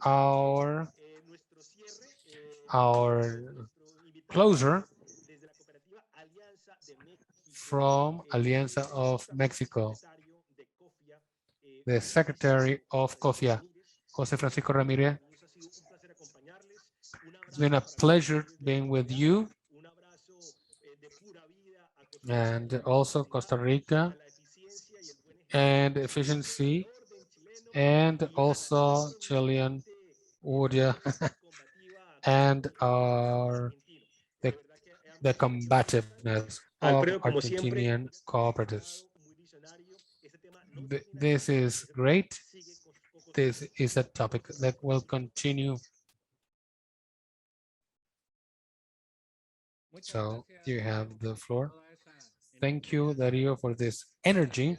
our closer from Alianza of Mexico, the Secretary of COFIA, Jose Francisco Ramirez. It's been a pleasure being with you, and also Costa Rica and efficiency, and also Chilean audio and the, the combativeness of Argentinian cooperatives. This is great. This is a topic that will continue. So you have the floor. Thank you, Dario, for this energy.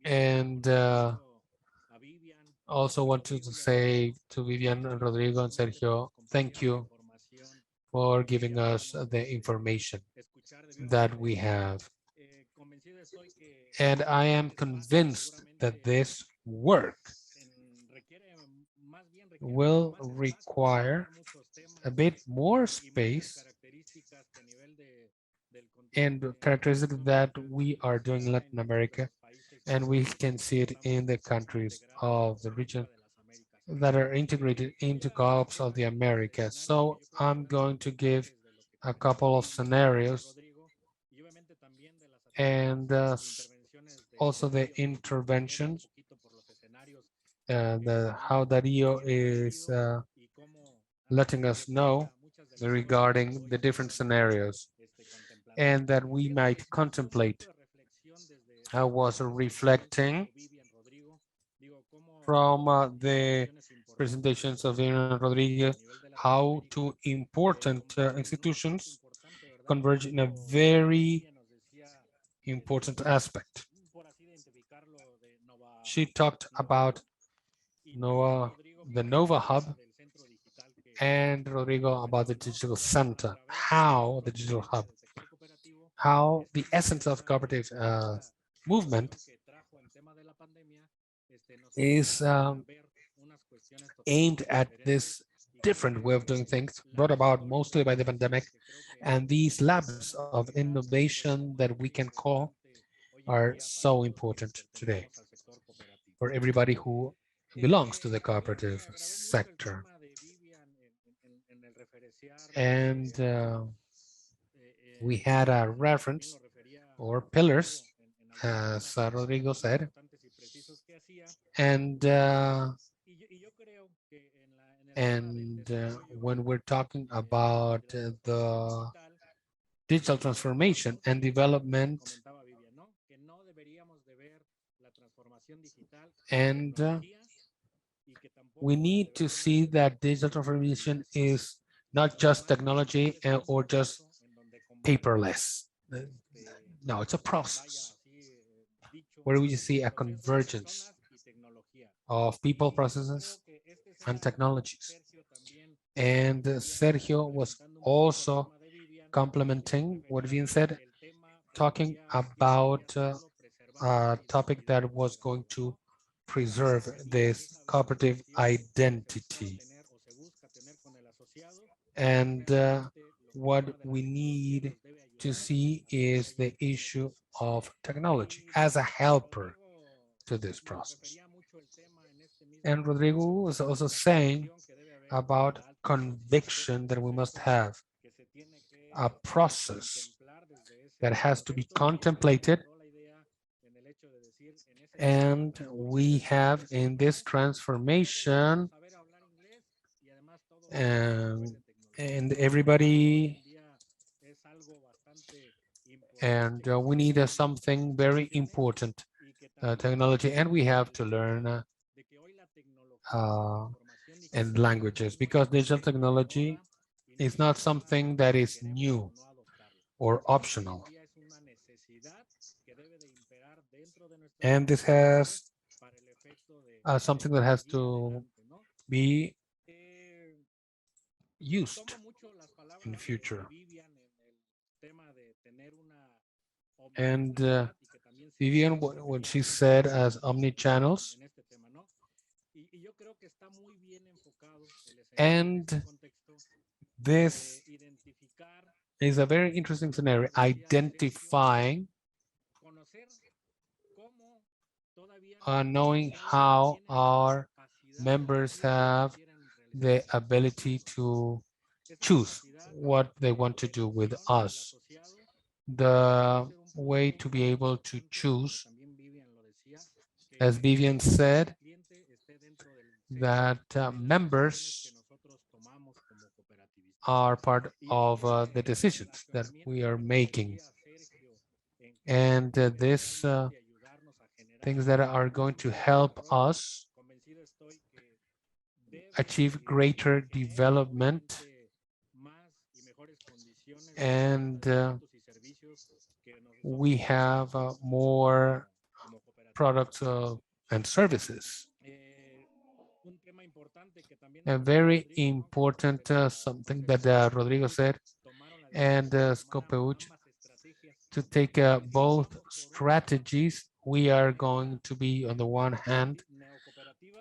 And also want to say to Vivian, Rodrigo, and Sergio, thank you for giving us the information that we have. And I am convinced that this work will require a bit more space and characteristics that we are doing in Latin America, and we can see it in the countries of the region that are integrated into co-ops of the Americas. So I'm going to give a couple of scenarios and also the interventions and how Dario is letting us know regarding the different scenarios and that we might contemplate. I was reflecting from the presentations of Vivian Rodriguez how two important institutions converge in a very important aspect. She talked about the Nova Hub, and Rodrigo about the digital center. How the digital hub, how the essence of cooperative movement is aimed at this different way of doing things brought about mostly by the pandemic, and these labs of innovation that we can call are so important today for everybody who belongs to the cooperative sector. And we had a reference or pillars, as Rodrigo said, and when we're talking about the digital transformation and development, and we need to see that digital transformation is not just technology or just paperless. No, it's a process where we see a convergence of people, processes, and technologies. And Sergio was also complementing what Vin said, talking about a topic that was going to preserve this cooperative identity. And what we need to see is the issue of technology as a helper to this process. And Rodrigo was also saying about conviction that we must have, a process that has to be contemplated, and we have in this transformation and everybody, and we need something very important, technology, and we have to learn and languages, because digital technology is not something that is new or optional. And this has something that has to be used in the future. And Vivian, what she said as omni-channels, And this is a very interesting scenario, identifying, knowing how our members have the ability to choose what they want to do with us. The way to be able to choose, as Vivian said, that members are part of the decisions that we are making. And these things that are going to help us achieve greater development and we have more products and services. A very important something that Rodrigo said and Scopeuch, to take both strategies. We are going to be, on the one hand,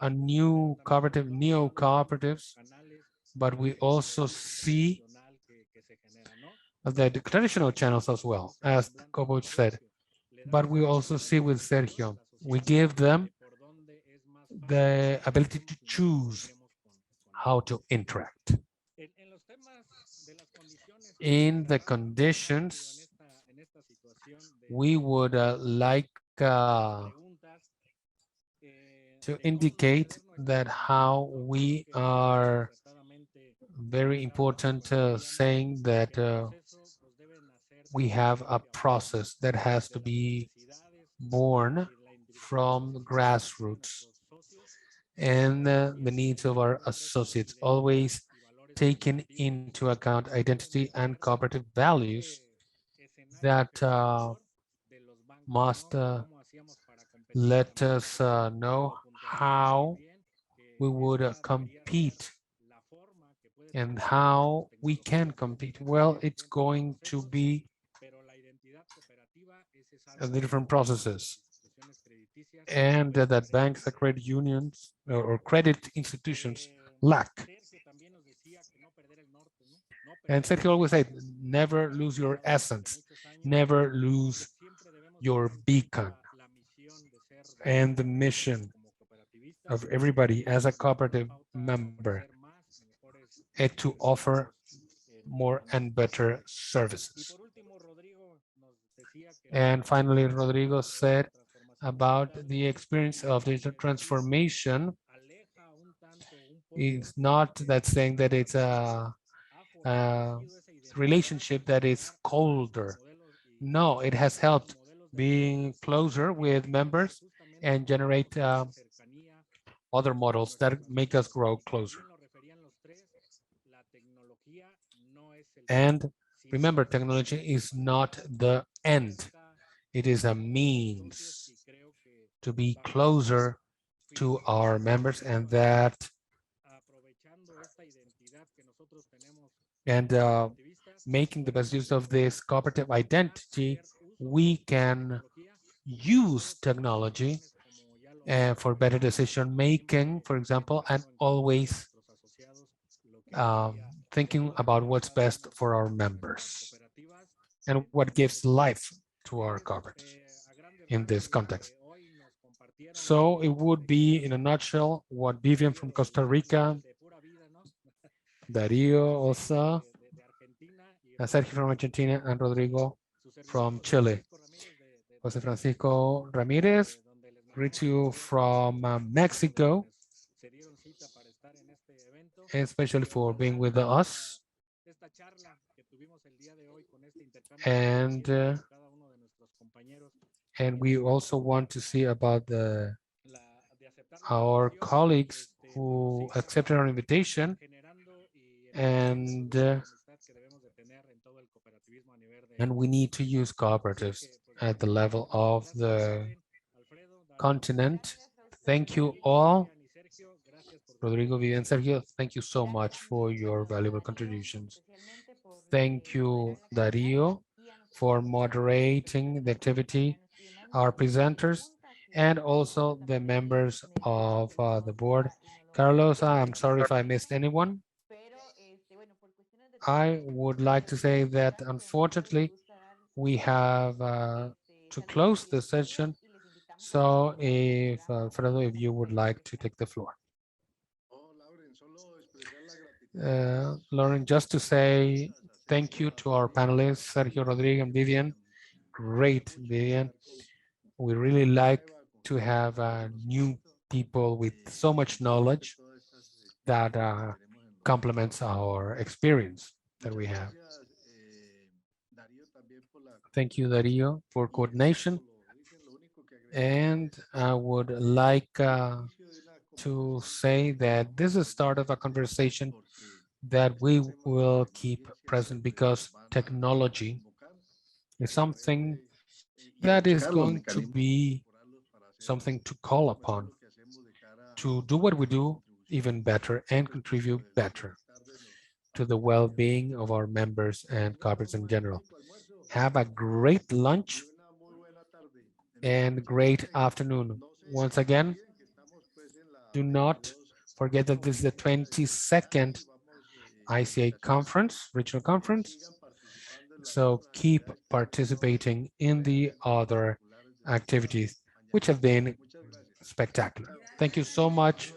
a new cooperative, neo-cooperatives, but we also see the traditional channels as well, as Coach said. But we also see with Sergio, we give them the ability to choose how to interact. In the conditions, we would like to indicate that how we are very important saying that we have a process that has to be born from grassroots and the needs of our associates, always taking into account identity and cooperative values that must let us know how we would compete and how we can compete. Well, it's going to be the different processes and that banks, the credit unions or credit institutions lack. And Sergio always said, never lose your essence, never lose your beacon. And the mission of everybody as a cooperative member is to offer more and better services. And finally, Rodrigo said about the experience of digital transformation. It's not that saying that it's a relationship that is colder. No, it has helped being closer with members and generate other models that make us grow closer. And remember, technology is not the end. It is a means to be closer to our members and that and making the best use of this cooperative identity, we can use technology for better decision making, for example, and always thinking about what's best for our members and what gives life to our cooperatives in this context. So it would be, in a nutshell, what Vivian from Costa Rica, Dario also, Sergio from Argentina, and Rodrigo from Chile. Jose Francisco Ramirez greets you from Mexico, especially for being with us. And we also want to see about our colleagues who accepted our invitation and we need to use cooperatives at the level of the continent. Thank you all. Rodrigo, Vivian, Sergio, thank you so much for your valuable contributions. Thank you, Dario, for moderating the activity, our presenters, and also the members of the board. Carlos, I'm sorry if I missed anyone. I would like to say that unfortunately, we have to close the session. So if Alfredo, if you would like to take the floor. Lauren, just to say thank you to our panelists, Sergio Rodriguez and Vivian. Great, Vivian. We really like to have new people with so much knowledge that complements our experience that we have. Thank you, Dario, for coordination. And I would like to say that this is the start of a conversation that we will keep present because technology is something that is going to be something to call upon to do what we do even better and contribute better to the well-being of our members and corporates in general. Have a great lunch and great afternoon. Once again, do not forget that this is the 22nd ICA conference, regional conference. So keep participating in the other activities, which have been spectacular. Thank you so much.